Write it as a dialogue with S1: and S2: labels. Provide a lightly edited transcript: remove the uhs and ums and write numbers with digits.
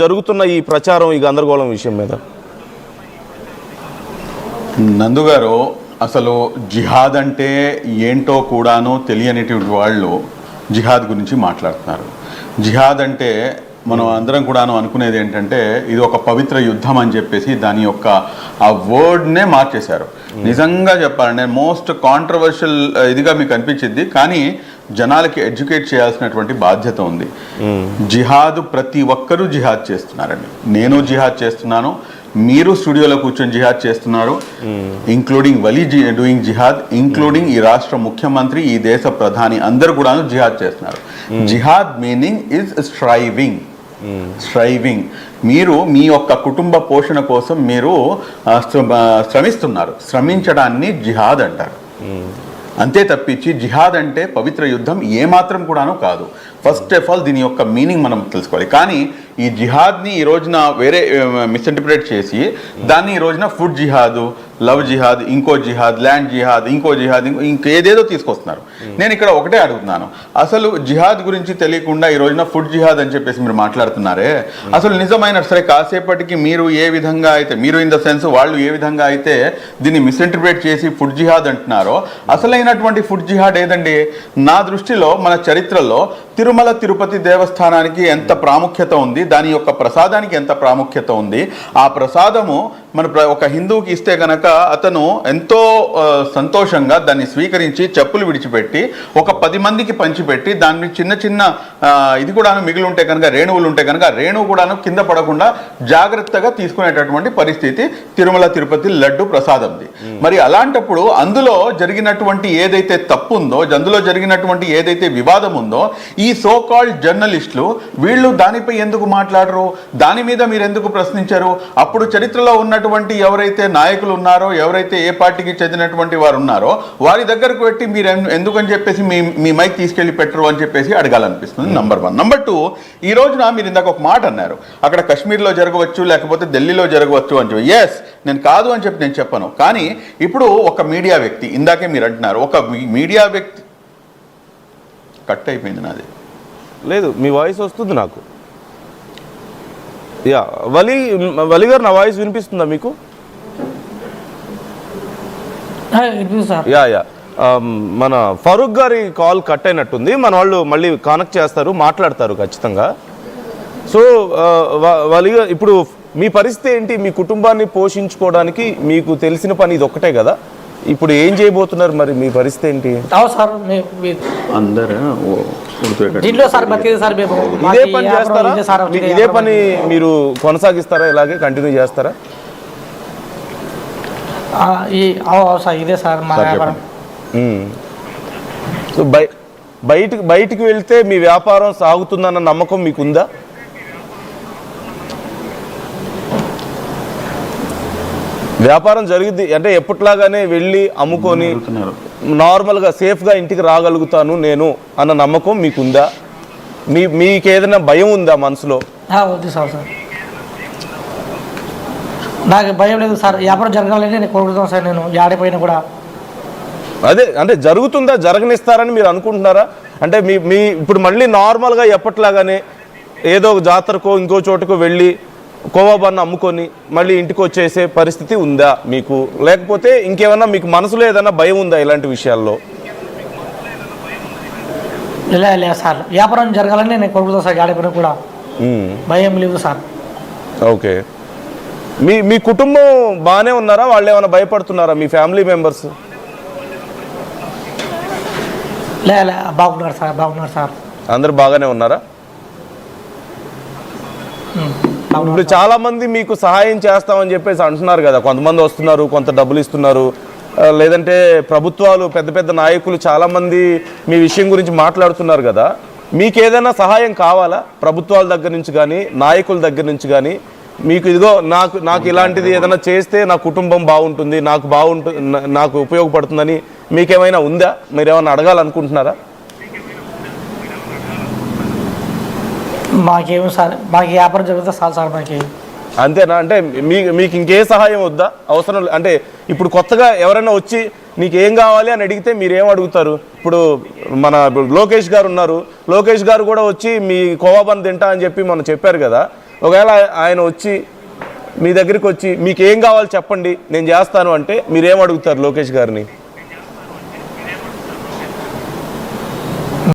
S1: జరుగుతున్న ఈ ప్రచారం ఈ గందరగోళం విషయం మీద
S2: నందు గారు అసలు జిహాద్ అంటే ఏంటో కూడాను తెలియనిటువంటి వాళ్ళు జిహాద్ గురించి మాట్లాడుతున్నారు. జిహాద్ అంటే మనం అందరం కూడాను అనుకునేది ఏంటంటే ఇది ఒక పవిత్ర యుద్ధం అని చెప్పేసి దాని యొక్క ఆ వర్డ్నే మార్చేశారు. నిజంగా చెప్పాలంటే మోస్ట్ కాంట్రవర్షియల్ ఇదిగా మీకు అనిపించింది, కానీ జనాలకి ఎడ్యుకేట్ చేయాల్సినటువంటి బాధ్యత ఉంది. జిహాద్ ప్రతి ఒక్కరూ జిహాద్ చేస్తున్నారండి. నేను జిహాద్ చేస్తున్నాను, మీరు స్టూడియోలో కూర్చొని జిహాద్ చేస్తున్నారు, ఇంక్లూడింగ్ వలీ డూయింగ్ జిహాద్, ఇంక్లూడింగ్ ఈ రాష్ట్ర ముఖ్యమంత్రి, ఈ దేశ ప్రధాని అందరూ కూడా జిహాద్ చేస్తున్నారు. జిహాద్ మీనింగ్ ఇస్ స్ట్రైవింగ్. మీరు మీ యొక్క కుటుంబ పోషణ కోసం మీరు శ్రమిస్తున్నారు. శ్రమించడాన్ని జిహాద్ అంటారు. అంతే తప్పించి జిహాద్ అంటే పవిత్ర యుద్ధం ఏమాత్రం కూడాను కాదు. ఫస్ట్ ఆఫ్ ఆల్ దీని యొక్క మీనింగ్ మనం తెలుసుకోవాలి. కానీ ఈ జిహాద్ని ఈ రోజున వేరే మిస్ఇంటర్ప్రిట్ చేసి దాన్ని ఈ రోజున ఫుడ్ జిహాద్, లవ్ జిహాద్, ఇంకో జిహాద్, ల్యాండ్ జిహాద్, ఇంకో జిహాద్, ఇంకేదేదో తీసుకొస్తున్నారు. నేను ఇక్కడ ఒకటే అడుగుతున్నాను, అసలు జిహాద్ గురించి తెలియకుండా ఈ రోజున ఫుడ్ జిహాద్ అని చెప్పేసి మీరు మాట్లాడుతున్నారే, అసలు నిజమైన సరే కాసేపటికి మీరు ఏ విధంగా అయితే, మీరు ఇన్ ద సెన్స్ వాళ్ళు ఏ విధంగా అయితే దీన్ని మిస్ఇంటర్ప్రిట్ చేసి ఫుడ్ జిహాద్ అంటున్నారో, అసలైనటువంటి ఫుడ్ జిహాద్ ఏదండి? నా దృష్టిలో మన చరిత్రలో తిరుమల తిరుపతి దేవస్థానానికి ఎంత ప్రాముఖ్యత ఉంది, దాని యొక్క ప్రసాదానికి ఎంత ప్రాముఖ్యత ఉంది. ఆ ప్రసాదము మన ఒక హిందువుకి ఇస్తే కనుక అతను ఎంతో సంతోషంగా దాన్ని స్వీకరించి చెప్పులు విడిచిపెట్టి ఒక 10 మందికి పంచిపెట్టి దాన్ని చిన్న చిన్న ఇది కూడాను మిగిలి ఉంటే కనుక, రేణువులు ఉంటే కనుక రేణువు కూడాను కింద పడకుండా జాగ్రత్తగా తీసుకునేటటువంటి పరిస్థితి తిరుమల తిరుపతి లడ్డు ప్రసాదంది. మరి అలాంటప్పుడు అందులో జరిగినటువంటి ఏదైతే తప్పు ఉందో, అందులో జరిగినటువంటి ఏదైతే వివాదం ఉందో, ఈ సో కాల్డ్ జర్నలిస్టులు వీళ్ళు దానిపై ఎందుకు మాట్లాడరు? దాని మీద మీరు ఎందుకు ప్రశ్నించారు? అప్పుడు చరిత్రలో ఉన్నటువంటి ఎవరైతే నాయకులు ఉన్నారో, ఎవరైతే ఏ పార్టీకి చెందినటువంటి వారు ఉన్నారో వారి దగ్గరకు పెట్టి మీరు ఎందుకని చెప్పేసి మీ మైక్ తీసుకెళ్లి పెట్టరు అని చెప్పేసి అడగాలనిపిస్తుంది. నంబర్ 1. నంబర్ 2, ఈ రోజున మీరు ఇందాక ఒక మాట అన్నారు, అక్కడ కాశ్మీర్లో జరగవచ్చు లేకపోతే ఢిల్లీలో జరగవచ్చు అని చెప్పి. ఎస్, నేను కాదు అని చెప్పి నేను చెప్పను. కానీ ఇప్పుడు ఒక మీడియా వ్యక్తి, ఇందాకే మీరు అంటున్నారు ఒక మీడియా వ్యక్తి, కట్ అయిపోయింది నాది,
S1: లేదు మీ వాయిస్ వస్తుంది నాకు. యా వలి గారు, నా వాయిస్ వినిపిస్తుందా మీకు? యా యా మన ఫరూక్ గారి కాల్ కట్ అయినట్టుంది. మన వాళ్ళు మళ్ళీ కనెక్ట్ చేస్తారు, మాట్లాడతారు ఖచ్చితంగా. సో వలి గారు, ఇప్పుడు మీ పరిస్థితి ఏంటి? మీ కుటుంబాన్ని పోషించుకోవడానికి మీకు తెలిసిన పని ఇది ఒక్కటే కదా, ఇప్పుడు ఏం చేయబోతున్నారు? మరి మీ పరిస్థితి ఏంటి? ఇదే పని చేస్తారా? ఇదే పని మీరు కొనసాగిస్తారా? ఇలాగే కంటిన్యూ చేస్తారా?
S3: ఇదే సార్ మా వ్యాపారం.
S1: సో బయటికి వెళ్తే మీ వ్యాపారం సాగుతుందన్న నమ్మకం మీకుందా? వ్యాపారం జరిగింది అంటే ఎప్పట్లాగానే వెళ్ళి అమ్ముకొని నార్మల్గా సేఫ్గా ఇంటికి రాగలుగుతాను నేను అన్న నమ్మకం మీకుందా? మీకు ఏదైనా భయం ఉందా మనసులో?
S3: వద్దు సార్, నాకు భయం లేదు సార్. వ్యాపారం జరగాలని నేను కోరుకుంటాను సార్. నేను ఆడిపోయినా కూడా
S1: అదే అంటే జరుగుతుందా, జరగనిస్తారని మీరు అనుకుంటున్నారా? అంటే మీ ఇప్పుడు మళ్ళీ నార్మల్గా ఎప్పట్లాగానే ఏదో ఒక జాతరకో ఇంకో చోటుకో వెళ్ళి కోవాబన్న అమ్ముకొని మళ్ళీ ఇంటికి వచ్చేసే పరిస్థితి ఉందా మీకు? లేకపోతే ఇంకేమన్నా మీకు మనసులో ఏదైనా భయం ఉందా ఇలాంటి విషయాల్లో?
S3: లేదు సార్, వ్యాపారం జరగాలని నేను కోరుకుంటాను సార్. ఆడిపోయినా కూడా భయం లేదు సార్.
S1: ఓకే, మీ కుటుంబం బాగానే ఉన్నారా? వాళ్ళు ఏమైనా భయపడుతున్నారా? మీ ఫ్యామిలీ మెంబర్స్
S3: బాగున్నారు సార్. బాగున్నారు సార్,
S1: అందరు బాగానే ఉన్నారా? ఇప్పుడు చాలా మంది మీకు సహాయం చేస్తామని చెప్పేసి అంటున్నారు కదా, కొంతమంది వస్తున్నారు, కొంత డబ్బులు ఇస్తున్నారు, లేదంటే ప్రభుత్వాలు పెద్ద పెద్ద నాయకులు చాలా మంది మీ విషయం గురించి మాట్లాడుతున్నారు కదా. మీకు ఏదైనా సహాయం కావాలా ప్రభుత్వాల దగ్గర నుంచి కానీ, నాయకుల దగ్గర నుంచి కానీ? మీకు ఇదిగో నాకు ఇలాంటిది ఏదైనా చేస్తే నా కుటుంబం బాగుంటుంది, నాకు ఉపయోగపడుతుందని మీకేమైనా ఉందా? మీరేమైనా అడగాలనుకుంటున్నారా?
S3: మాకేమో సార్, మాకు వ్యాపారం జరుగుతా చాలు సార్. మాకు
S1: అంతేనా? అంటే మీకు ఇంకే సహాయం వద్దా? అవసరం అంటే ఇప్పుడు కొత్తగా ఎవరైనా వచ్చి నీకేం కావాలి అని అడిగితే మీరేం అడుగుతారు? ఇప్పుడు లోకేష్ గారు ఉన్నారు, లోకేష్ గారు కూడా వచ్చి మీ కోవాబన్ తింటా అని చెప్పి మనం చెప్పారు కదా, ఒకవేళ ఆయన వచ్చి మీ దగ్గరికి వచ్చి మీకు ఏం కావాలి చెప్పండి నేను చేస్తాను అంటే మీరేం అడుగుతారు లోకేష్ గారిని?